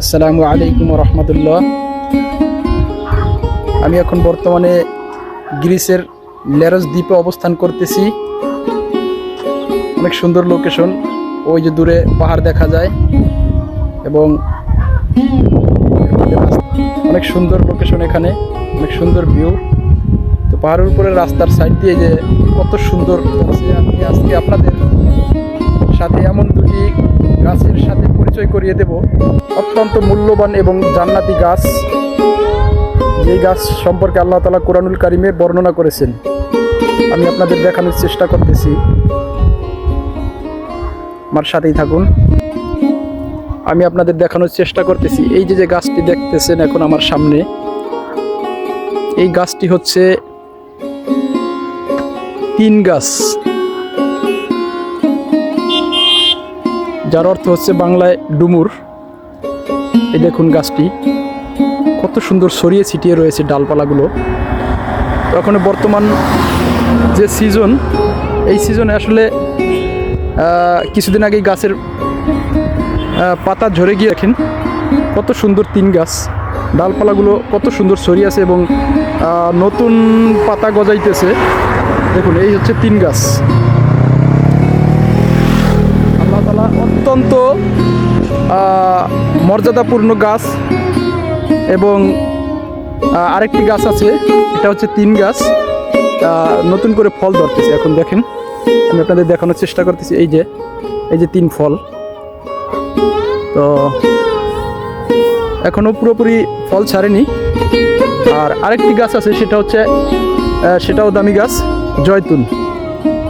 আসসালামু আলাইকুম রহমতুল্লাহ। আমি এখন বর্তমানে গ্রিসের লেরোস দ্বীপে অবস্থান করতেছি। অনেক সুন্দর লোকেশন, ওই যে দূরে পাহাড় দেখা যায় এবং অনেক সুন্দর লোকেশন, এখানে অনেক সুন্দর ভিউ। তো পাহাড়ের উপরে রাস্তার সাইড দিয়ে যে কত সুন্দর লাগছে। আমি আজকে আপনাদের সাথে এমন দুটি গাছের সাথে পরিচয় করিয়ে দেব, অত্যন্ত মূল্যবান এবং জান্নাতি গাছ। যেই গাছ সম্পর্কে আল্লাহ তাআলা কোরআনুল কারিমে বর্ণনা করেছেন, আমি আপনাদের দেখানোর চেষ্টা করতেছি। আমার সাথেই থাকুন, আমি আপনাদের দেখানোর চেষ্টা করতেছি। এই যে গাছটি দেখতেছেন এখন আমার সামনে, এই গাছটি হচ্ছে তিন গাছ, যার অর্থ হচ্ছে বাংলায় ডুমুর। এই দেখুন গাছটি কত সুন্দর ছড়িয়ে ছিটিয়ে রয়েছে ডালপালাগুলো। তো এখন বর্তমান যে সিজন, এই সিজনে আসলে কিছুদিন আগেই গাছের পাতা ঝরে গিয়ে দেখেন কত সুন্দর তিন গাছ, ডালপালাগুলো কত সুন্দর ছড়িয়ে আছে এবং নতুন পাতা গজাইতেছে। দেখুন এই হচ্ছে তিন গাছ। আল্লাহ তাআলা অত্যন্ত মর্যাদাপূর্ণ গাছ। এবং আরেকটি গাছ আছে, এটা হচ্ছে তিন গাছ, নতুন করে ফল ধরতেছে। এখন দেখেন, আমি আপনাদের দেখানোর চেষ্টা করতেছি। এই যে তিন ফল, তো এখনো পুরোপুরি ফল ছাড়েনি। আর আরেকটি গাছ আছে, সেটাও দামি গাছ, জয়তুন।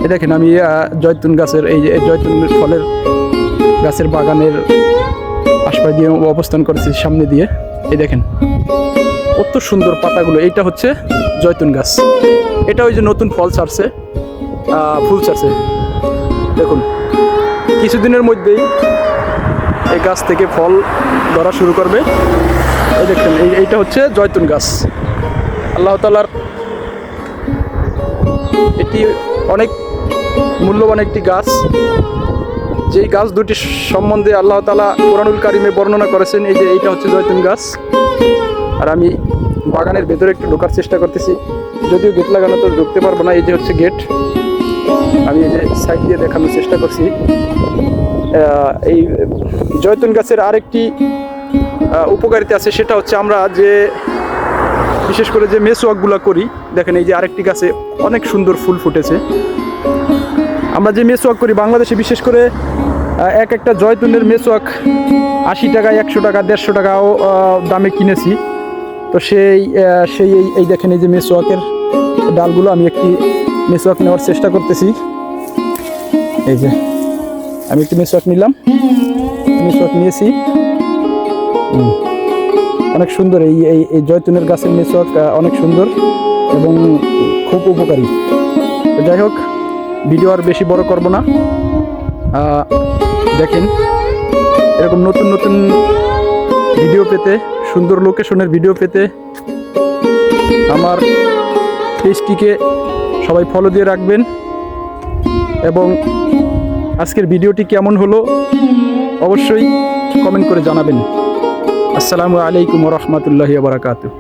এই দেখেন, আমি জয়তুন গাছের এই জয়তুন ফলের গাছের বাগানের আশপাশ দিয়ে অবস্থান করেছি, সামনে দিয়ে। এই দেখেন কত সুন্দর পাতাগুলো। এইটা হচ্ছে জয়তুন গাছ, এটা ওই যে নতুন ফল ছাড়ছে, ফুল ছাড়ছে। দেখুন কিছুদিনের মধ্যেই এই গাছ থেকে ফল ধরা শুরু করবে। এই দেখেন, এইটা হচ্ছে জয়তুন গাছ। আল্লাহ তাআলার এটি অনেক মূল্যবান একটি গাছ। যেই গাছ দুটি সম্বন্ধে আল্লাহ তাআলা কোরআনুল কারিমে বর্ণনা করেছেন, এইটা হচ্ছে জয়তুন গাছ। আর আমি বাগানের ভেতরে একটু ঢোকার চেষ্টা করতেছি, যদিও গেট লাগানো, তো ঢুকতে পারবো না। এই যে হচ্ছে গেট, আমি এই যে সাইড দিয়ে দেখানোর চেষ্টা করছি। এই জয়তুন গাছের আরেকটি উপকারিতা আছে, সেটা হচ্ছে আমরা যে বিশেষ করে যে মেসওয়াকগুলো করি, দেখেন এই যে আরেকটি গাছে অনেক সুন্দর ফুল ফুটেছে। আমরা যে মেসওয়াক করি বাংলাদেশে, বিশেষ করে এক একটা জয়তুনের মেসওয়াক 80 টাকা, 100 টাকা, 150 টাকাও দামে কিনেছি। তো সেই এই দেখেন, এই যে মেসওয়াকের ডালগুলো, আমি একটি মেসওয়াক নেওয়ার চেষ্টা করতেছি। এই যে আমি একটি মেসওয়াক নিলাম, মেসওয়াক নিয়েছি। অনেক সুন্দর এই জয়তুনের গাছের মেসওয়াক, অনেক সুন্দর এবং খুব উপকারী। তো যাই হোক, ভিডিও আর বেশি বড় করব না। দেখেন এরকম নতুন নতুন ভিডিও পেতে, সুন্দর লোকেশনের ভিডিও পেতে আমার পেজটিকে সবাই ফলো দিয়ে রাখবেন। এবং আজকের ভিডিওটি কেমন হলো অবশ্যই কমেন্ট করে জানাবেন। আসসালামু আলাইকুম ওয়া রাহমাতুল্লাহি ওয়া বারাকাতুহু।